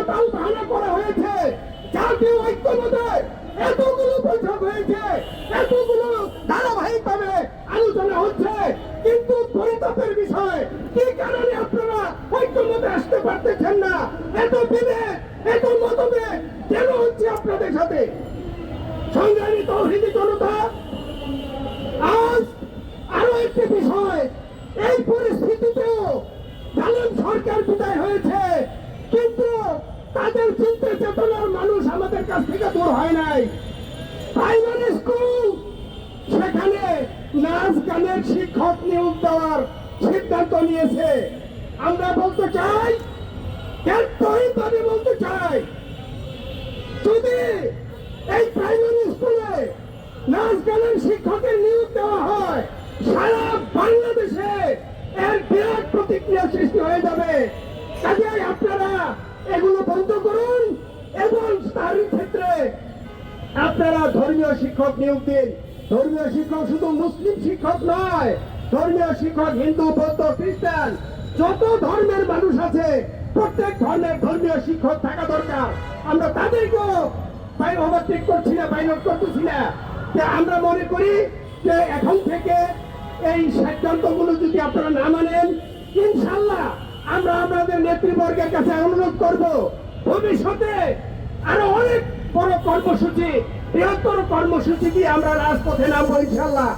তাল বাহানা করা হয়েছে, জাতীয় ঐক্যমত্যে এতগুলো বৈঠক হয়েছে, এতগুলো ধারাবাহিকভাবে আলোচনা হচ্ছে, কিন্তু পরিতাপের বিষয় কি কারণে আপনারা ঐক্যমত্যে আসতে পারতেছেন না? এত বিভেদ, এত মতভেদ কেন হচ্ছে আপনাদের সাথে? সংগ্রামী তৌহিদি জনতা, আজ আরো একটি বিষয়, এই পরিস্থিতিতেও জালেম সরকার বিদায় হয়েছে, কিন্তু তাদের চিন্তা চেতনার মানুষ আমাদের কাছ থেকে দূর হয় নাই। প্রাইমারি স্কুল, সেখানে নাচ গানের শিক্ষক নিয়োগ দেওয়ার সিদ্ধান্ত নিয়েছে। আমরা বলতে চাই, ভাবে বলতে চাই, যদি এই প্রাইমারি স্কুলে নাচ গানের শিক্ষকের নিয়োগ দেওয়া হয়, সারা বাংলাদেশে এর বিরাট প্রতিক্রিয়া সৃষ্টি হয়ে যাবে। কাজেই আপনারা এগুলো বন্ধ করুন এবং তার ক্ষেত্রে আপনারা ধর্মীয় শিক্ষক নিয়োগ দিন। ধর্মীয় শিক্ষক শুধু মুসলিম শিক্ষক নয়, ধর্মীয় শিক্ষক হিন্দু, বৌদ্ধ, খ্রিস্টান, যত ধর্মের মানুষ আছে প্রত্যেক ধর্মের ধর্মীয় শিক্ষক থাকা দরকার। আমরা তাদেরকেও ওভারটেক করছি না, বাইনট করতেছি না। আমরা মনে করি যে এখন থেকে এই সিদ্ধান্তগুলো যদি আপনারা না মানেন, ইনশাল্লাহ আমরা আমাদের নেতৃবর্গের কাছে অনুরোধ করব, ভবিষ্যতে আরো অনেক বড় কর্মসূচি, বৃহত্তর কর্মসূচি দিয়ে আমরা রাজপথে নামবো ইনশাল্লাহ।